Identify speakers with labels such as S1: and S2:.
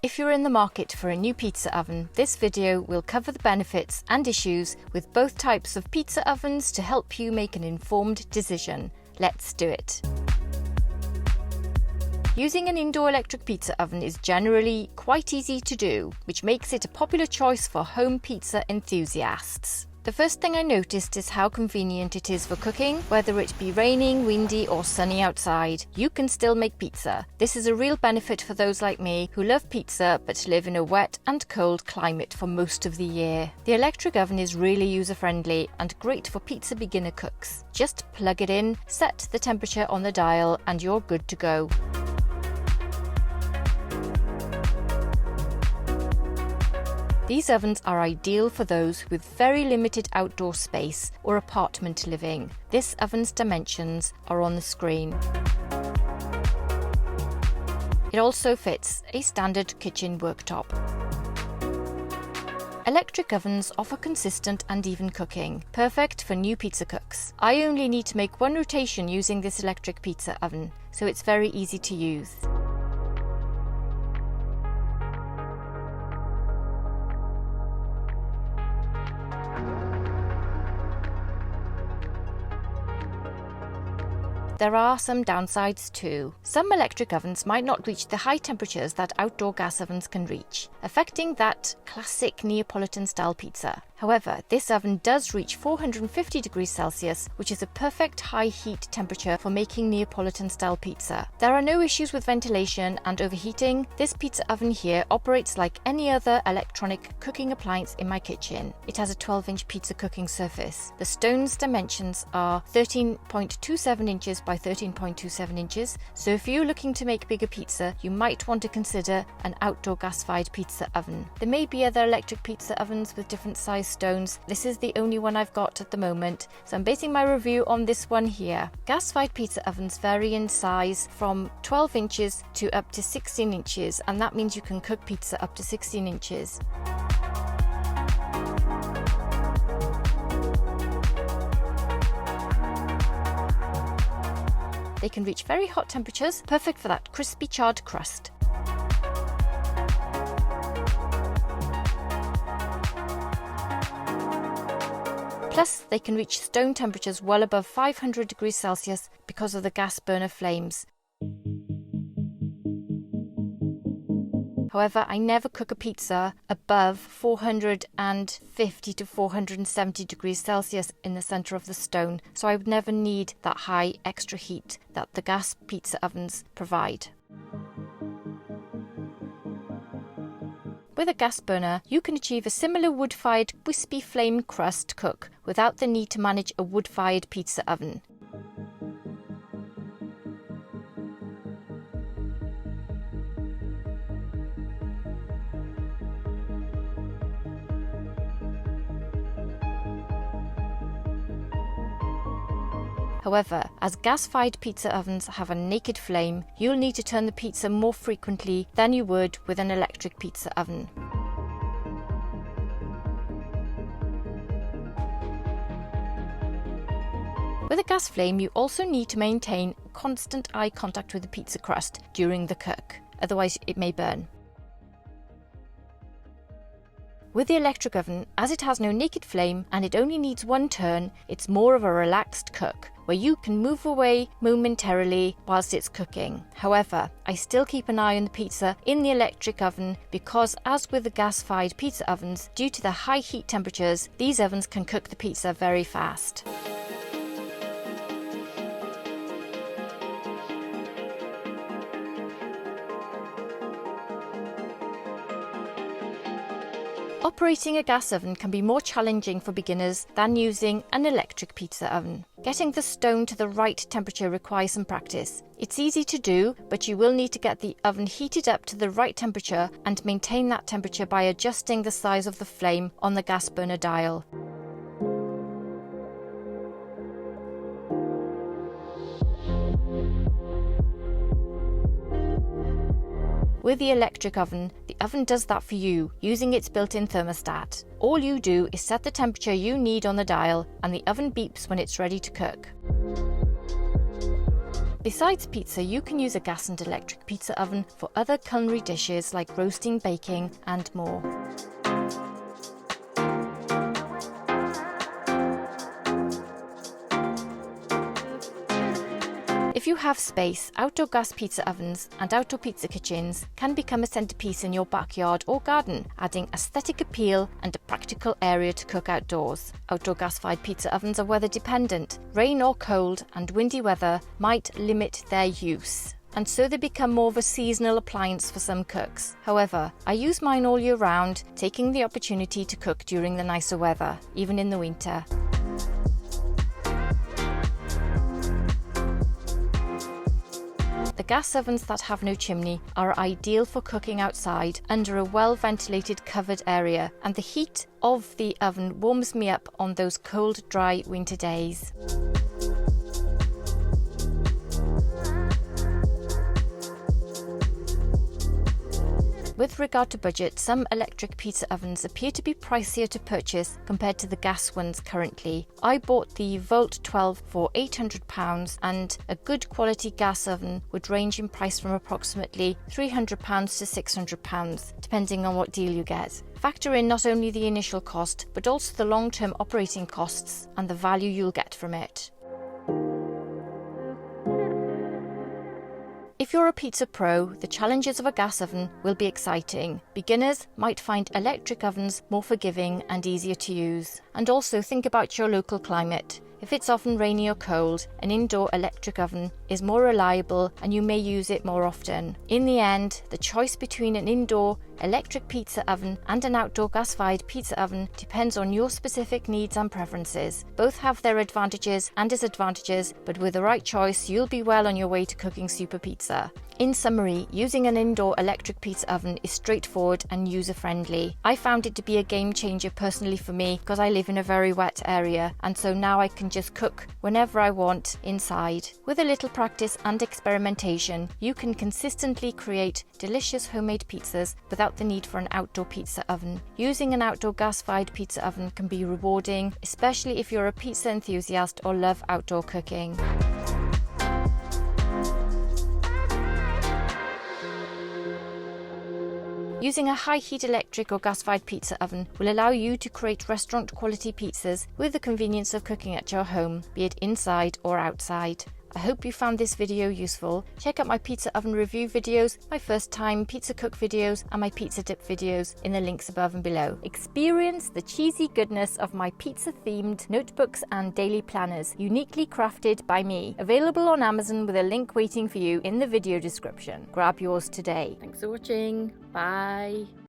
S1: If you're in the market for a new pizza oven, this video will cover the benefits and issues with both types of pizza ovens to help you make an informed decision. Let's do it. Using an indoor electric pizza oven is generally quite easy to do, which makes it a popular choice for home pizza enthusiasts. The first thing I noticed is how convenient it is for cooking. Whether it be raining, windy or sunny outside, you can still make pizza. This is a real benefit for those like me who love pizza but live in a wet and cold climate for most of the year. The electric oven is really user-friendly and great for pizza beginner cooks. Just plug it in, set the temperature on the dial and you're good to go. These ovens are ideal for those with very limited outdoor space or apartment living. This oven's dimensions are on the screen. It also fits a standard kitchen worktop. Electric ovens offer consistent and even cooking, perfect for new pizza cooks. I only need to make one rotation using this electric pizza oven, so it's very easy to use. There are some downsides too. Some electric ovens might not reach the high temperatures that outdoor gas ovens can reach, affecting that classic Neapolitan style pizza. However, this oven does reach 450 degrees Celsius, which is a perfect high heat temperature for making Neapolitan style pizza. There are no issues with ventilation and overheating. This pizza oven here operates like any other electronic cooking appliance in my kitchen. It has a 12-inch pizza cooking surface. The stone's dimensions are 13.27 inches by 13.27 inches, so if you're looking to make bigger pizza, you might want to consider an outdoor gas-fired pizza oven. There may be other electric pizza ovens with different size stones. This is the only one I've got at the moment, so I'm basing my review on this one here. Gas-fired pizza ovens vary in size from 12 inches to up to 16 inches, and that means you can cook pizza up to 16 inches. They can reach very hot temperatures, perfect for that crispy charred crust. Plus, they can reach stone temperatures well above 500 degrees Celsius because of the gas burner flames. However, I never cook a pizza above 450 to 470 degrees Celsius in the center of the stone, so I would never need that high extra heat that the gas pizza ovens provide. With a gas burner, you can achieve a similar wood-fired wispy flame crust cook without the need to manage a wood-fired pizza oven. However, as gas-fired pizza ovens have a naked flame, you'll need to turn the pizza more frequently than you would with an electric pizza oven. With a gas flame, you also need to maintain constant eye contact with the pizza crust during the cook, otherwise it may burn. With the electric oven, as it has no naked flame and it only needs one turn, it's more of a relaxed cook, where you can move away momentarily whilst it's cooking. However, I still keep an eye on the pizza in the electric oven because, as with the gas-fired pizza ovens, due to the high heat temperatures, these ovens can cook the pizza very fast. Operating a gas oven can be more challenging for beginners than using an electric pizza oven. Getting the stone to the right temperature requires some practice. It's easy to do, but you will need to get the oven heated up to the right temperature and maintain that temperature by adjusting the size of the flame on the gas burner dial. With the electric oven, the oven does that for you using its built-in thermostat. All you do is set the temperature you need on the dial and the oven beeps when it's ready to cook. Besides pizza, you can use a gas and electric pizza oven for other culinary dishes like roasting, baking, and more. If you have space, outdoor gas pizza ovens and outdoor pizza kitchens can become a centerpiece in your backyard or garden, adding aesthetic appeal and a practical area to cook outdoors. Outdoor gas-fired pizza ovens are weather dependent. Rain or cold and windy weather might limit their use, and so they become more of a seasonal appliance for some cooks. However, I use mine all year round, taking the opportunity to cook during the nicer weather, even in the winter. The gas ovens that have no chimney are ideal for cooking outside under a well-ventilated covered area, and the heat of the oven warms me up on those cold, dry winter days. With regard to budget, some electric pizza ovens appear to be pricier to purchase compared to the gas ones currently. I bought the Volt 12 for £800, and a good quality gas oven would range in price from approximately £300 to £600, depending on what deal you get. Factor in not only the initial cost, but also the long-term operating costs and the value you'll get from it. If you're a pizza pro, the challenges of a gas oven will be exciting. Beginners might find electric ovens more forgiving and easier to use. And also think about your local climate. If it's often rainy or cold, an indoor electric oven is more reliable and you may use it more often. In the end, the choice between an indoor electric pizza oven and an outdoor gas-fired pizza oven depends on your specific needs and preferences. Both have their advantages and disadvantages, but with the right choice, you'll be well on your way to cooking super pizza. In summary, using an indoor electric pizza oven is straightforward and user-friendly. I found it to be a game changer personally for me because I live in a very wet area, and so now I can just cook whenever I want inside. With a little practice and experimentation, you can consistently create delicious homemade pizzas without the need for an outdoor pizza oven. Using an outdoor gas-fired pizza oven can be rewarding, especially if you're a pizza enthusiast or love outdoor cooking. Using a high-heat electric or gas-fired pizza oven will allow you to create restaurant-quality pizzas with the convenience of cooking at your home, be it inside or outside. I hope you found this video useful. Check out my pizza oven review videos, my first time pizza cook videos, and my pizza dip videos in the links above and below. Experience the cheesy goodness of my pizza-themed notebooks and daily planners, uniquely crafted by me. Available on Amazon with a link waiting for you in the video description. Grab yours today. Thanks for watching. Bye.